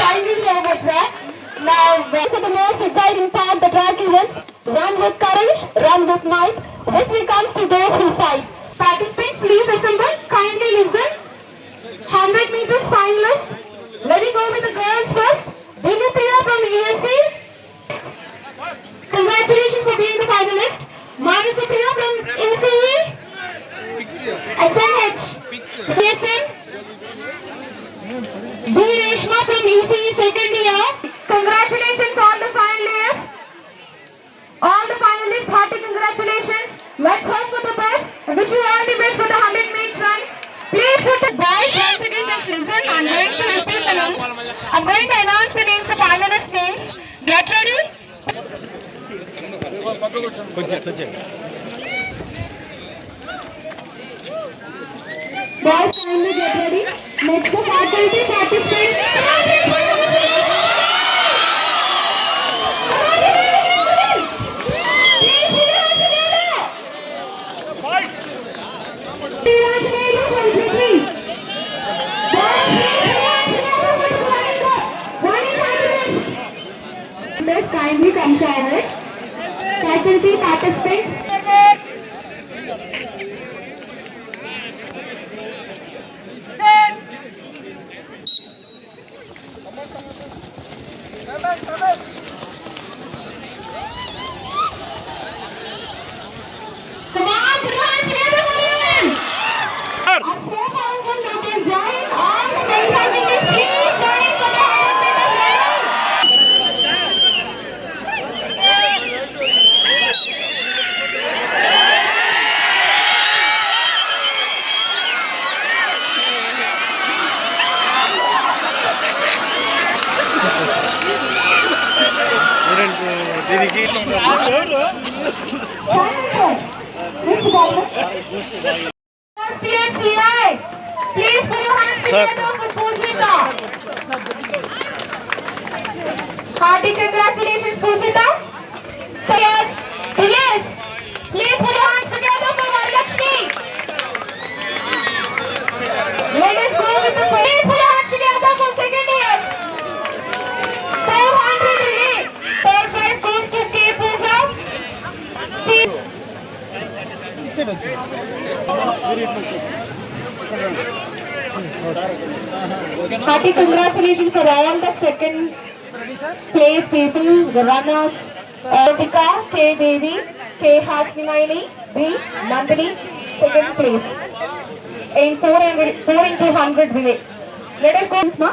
Thank you so much, sir. Now, for the most exciting part, the track events, run with courage, run with might. Victory comes to those who fight. Participants, please assemble. Kindly listen. 100 meters finalist. Let me go with the girls first. Dinupriya from ESC. Congratulations for being the finalist. Manasa Priya from ACE. SNH. PSN. B. Reshma from ECE second year. Congratulations all the finalists. All the finalists, hearty congratulations. Let's hope for the best. I wish you all the best for the 100 meters run. Please put the boys once again just listen. I'm going to repeat the names. I'm going to announce the names of finalist names. Get ready. Boys, kindly get ready. Next the faculty participants. Kindly come forward. Faculty participants. Please put your hands together for Pujita. Hearty congratulations, Pujita. Yes, yes. Please put your hands together for Varalakshmi. Let us go with the please put your hands together for second years. 400 relay. Third prize goes to K. Pooja. Hearty congratulations for all the second place people, the runners. Autika, K. Devi, K. Hasninaini, B. Nandini, second place. In 4 into 100 relay. Let us go, Isma.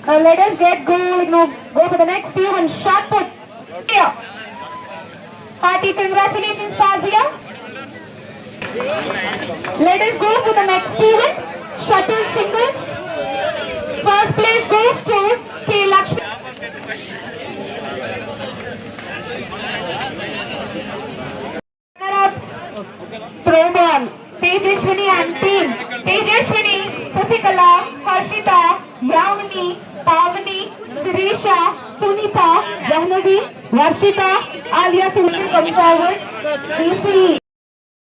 Let us go for the next team and shot put. Here. Hearty congratulations, Fazia. Let us go for the next event. Shuttle singles. First place goes to K. Lakshmi. Runner-ups. Throw ball. Tejashwini and team. Tejashwini, Sasikala, Harshita, Yamini, Pavani, Sirisha, Punita, Jahnavi, Varshita, Alia Sultan come forward. We see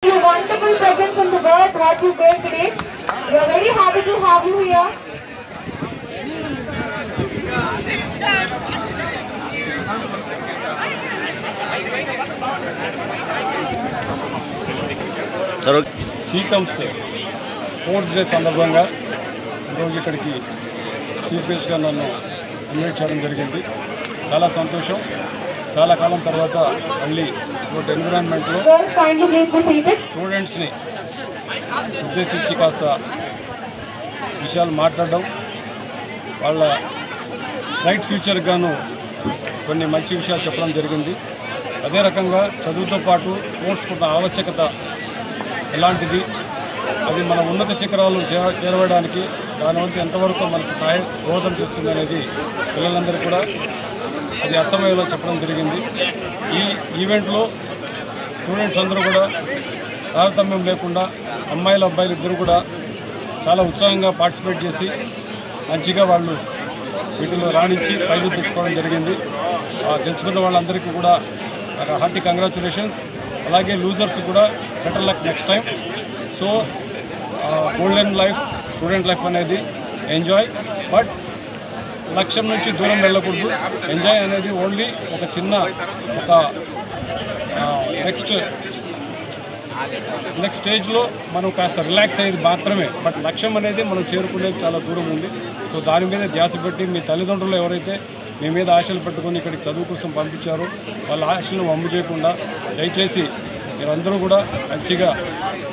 your wonderful presence in the world what you gave today. We are very happy to have you here. సీకమ్స్ sports day సందర్భంగా ఈరోజు ఇక్కడికి chief గెస్ట్గా నన్ను invite చేయడం జరిగింది. చాలా సంతోషం. చాలా కాలం తర్వాత మళ్ళీ ఇటువంటి ఎన్విరాన్మెంట్లో స్టూడెంట్స్ని ఉద్దేశించి కాస్త విషయాలు మాట్లాడడం, వాళ్ళ బ్రైట్ ఫ్యూచర్కి గాను కొన్ని మంచి విషయాలు చెప్పడం జరిగింది. అదే రకంగా చదువుతో పాటు స్పోర్ట్స్కు ఉన్న ఆవశ్యకత ఎలాంటిది, అది మన ఉన్నత శిఖరాలు చేరవేయడానికి దానివంతు ఎంతవరకు మనకు దోహదం చేస్తుంది అనేది పిల్లలందరూ కూడా అది అర్థమయ్యేలా చెప్పడం జరిగింది. ఈ ఈవెంట్లో స్టూడెంట్స్ అందరూ కూడా తారతమ్యం లేకుండా అమ్మాయిలు అబ్బాయిలు ఇద్దరు కూడా చాలా ఉత్సాహంగా పార్టిసిపేట్ చేసి మంచిగా వాళ్ళు వీటిలో రాణించి ప్రైజులు తెచ్చుకోవడం జరిగింది. తెచ్చుకున్న వాళ్ళందరికీ కూడా హార్టీ కంగ్రాచులేషన్స్. అలాగే లూజర్స్ కూడా better luck next time. So golden life, student life అనేది ఎంజాయ్. బట్ లక్ష్యం నుంచి దూరం వెళ్ళకూడదు. ఎంజాయ్ అనేది ఓన్లీ ఒక చిన్న నెక్స్ట్ స్టేజ్లో మనం కాస్త రిలాక్స్ అయ్యేది మాత్రమే. బట్ లక్ష్యం అనేది మనం చేరుకునేది చాలా దూరం ఉంది. సో దాని మీద ధ్యాస పెట్టి మీ తల్లిదండ్రులు ఎవరైతే మీ మీద ఆశలు పెట్టుకొని ఇక్కడికి చదువు కోసం పంపించారో వాళ్ళ ఆశలను వమ్ము చేయకుండా దయచేసి మీరందరూ కూడా మంచిగా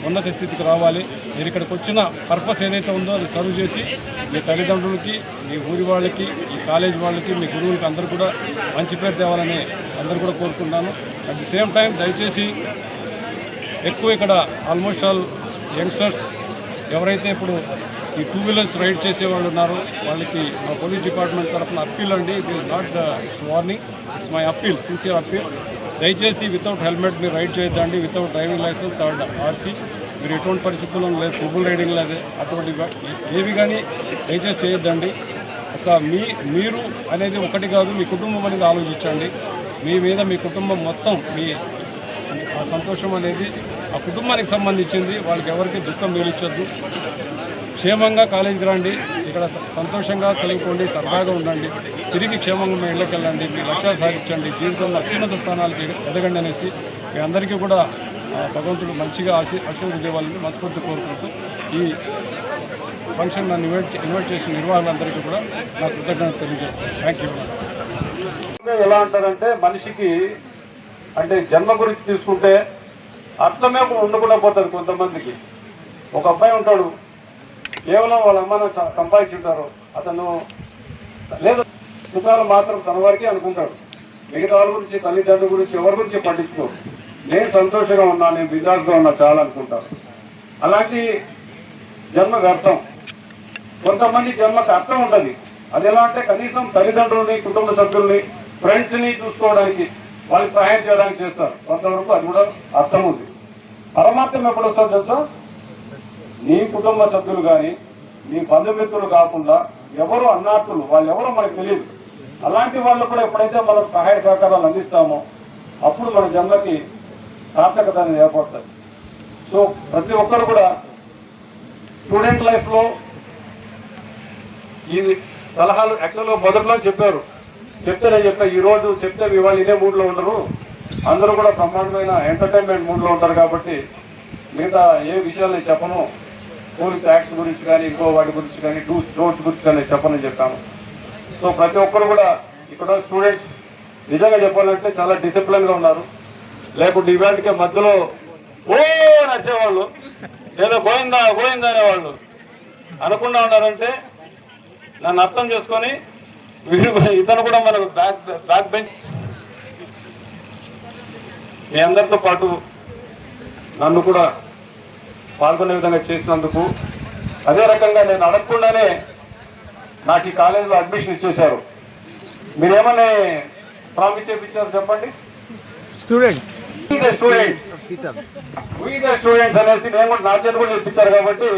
ఉన్నత స్థితికి రావాలి. మీరు ఇక్కడికి వచ్చిన పర్పస్ ఏదైతే ఉందో అది సర్వ్ చేసి మీ తల్లిదండ్రులకి, మీ ఊరి వాళ్ళకి, ఈ కాలేజ్ వాళ్ళకి, మీ గురువులకి అందరూ కూడా మంచి పేరు తేవాలని అందరూ కూడా కోరుకుంటున్నాను. అట్ ది సేమ్ టైం దయచేసి ఎక్కువ ఇక్కడ ఆల్మోస్ట్ ఆల్ యంగ్స్టర్స్ ఎవరైతే ఇప్పుడు ఈ 2 వీలర్స్ రైడ్ చేసే వాళ్ళు ఉన్నారో వాళ్ళకి మా పోలీస్ డిపార్ట్మెంట్ తరఫున అప్పీల్ అండి. It is not it's warning, it's my appeal, sincere appeal. దయచేసి వితౌట్ హెల్మెట్ మీరు రైడ్ చేయొద్దండి. Without driving licence third RC మీరు ఎటువంటి పరిస్థితుల్లో లేదు, ట్రిపుల్ రైడింగ్ లేదు, అటువంటి ఏవి కానీ దయచేసి చేయొద్దండి. మీరు అనేది ఒకటి కాదు, మీ కుటుంబం అనేది ఆలోచించండి. మీ మీద మీ కుటుంబం మొత్తం మీ ఆ సంతోషం అనేది ఆ కుటుంబానికి సంబంధించింది. వాళ్ళకి ఎవరికి దుఃఖం మిగిలించొద్దు. క్షేమంగా కాలేజీకి రండి, ఇక్కడ సంతోషంగా చదువుకోండి, సరదాగా ఉండండి, తిరిగి క్షేమంగా మీ ఇళ్ళకి వెళ్ళండి, మీ లక్ష్యాలు సాధించండి, జీవితంలో అత్యున్నత స్థానాలకి ఎదగండి అనేసి మీ అందరికీ కూడా భగవంతుడు మంచిగా ఆశీర్వదించాలని మనస్ఫూర్తి కోరుకుంటూ ఈ ఫంక్షన్ నన్ను ఇన్వైట్ చేసిన నిర్వాహకులందరికీ కూడా నా కృతజ్ఞతలు తెలియజేస్తాను. Thank you. ఎలా అంటారంటే మనిషికి అంటే జన్మ గురించి తీసుకుంటే అర్థమే ఉండకుండా పోతుంది. కొంతమందికి ఒక అబ్బాయి ఉంటాడు, కేవలం వాళ్ళ అమ్మను సంపాదించుంటారు, అతను లేదు సుఖాలు మాత్రం తన వరకే అనుకుంటాడు. మిగతా వాళ్ళ గురించి, తల్లిదండ్రుల గురించి, ఎవరి గురించి పట్టించుకోరు. నేను సంతోషంగా ఉన్నా, నేను బిజాస్గా ఉన్నా చాలా అనుకుంటాను. అలాంటి జన్మ వ్యర్థం. కొంతమంది జన్మకు అర్థం ఉంటుంది. అది ఎలా అంటే కనీసం తల్లిదండ్రులని, కుటుంబ సభ్యుల్ని, ఫ్రెండ్స్ని చూసుకోవడానికి, వాళ్ళకి సహాయం చేయడానికి చేస్తారు. కొంతవరకు అది కూడా అర్థం ఉంది. పరమార్థం ఎప్పుడు వస్తుంది తెలుసా? నీ కుటుంబ సభ్యులు కానీ, నీ బంధుమిత్రులు కాకుండా ఎవరు అన్నార్థులు, వాళ్ళు ఎవరో మనకు తెలియదు. అలాంటి వాళ్ళు కూడా ఎప్పుడైతే మనం సహాయ సహకారాలు అందిస్తామో అప్పుడు మన జన్మకి సార్థకత అనేది ఏర్పడుతుంది. సో ప్రతి ఒక్కరు కూడా స్టూడెంట్ లైఫ్లో ఈ సలహాలు యాక్చువల్గా మొదట్లో చెప్తే నేను చెప్పా, ఈరోజు చెప్తే ఇవాళ ఇదే మూడ్లో ఉండరు, అందరూ కూడా బ్రహ్మాండమైన ఎంటర్టైన్మెంట్ మూడ్లో ఉంటారు. కాబట్టి మిగతా ఏ విషయాలు నేను చెప్పను, పోలీస్ యాక్ట్స్ గురించి కానీ, ఇంకో వాటి గురించి కానీ, డోంట్స్ గురించి కానీ చెప్పనని చెప్పాను. సో ప్రతి ఒక్కరు కూడా ఇక్కడ స్టూడెంట్స్ నిజంగా చెప్పాలంటే చాలా డిసిప్లిన్గా ఉన్నారు. లేకుంటే ఈవేళకే మధ్యలో నడిచేవాళ్ళు, ఏదో గోయిందా అనేవాళ్ళు అనకుండా ఉన్నారంటే నన్ను అర్థం చేసుకొని ఇతను కూడా మనకు బ్యాక్ బెంచ్ మీ అందరితో పాటు నన్ను కూడా పాల్గొనే విధంగా చేసినందుకు, అదే రకంగా నేను అడగకుండానే నాకు ఈ కాలేజీలో అడ్మిషన్ ఇచ్చేశారు. మీరేమని ప్రామిస్ చేయించారు చెప్పండి? స్టూడెంట్స్ అనేసి నేను కూడా నా చేతి కూడా చెప్పించారు. కాబట్టి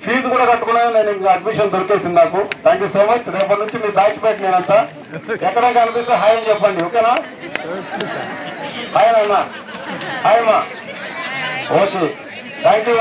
ఫీజు కూడా కట్టుకున్నా నేను ఇంకా అడ్మిషన్ దొరికేసింది నాకు. Thank you so much. రేపటి నుంచి మీ బ్యాచ్ పెట్టి నేనంతా ఎక్కడ కనిపిస్తే హాయ్ అని చెప్పండి, ఓకేనా? హాయ్ అన్న, హాయ్ అమ్మా, ఓకే, థ్యాంక్ యూ.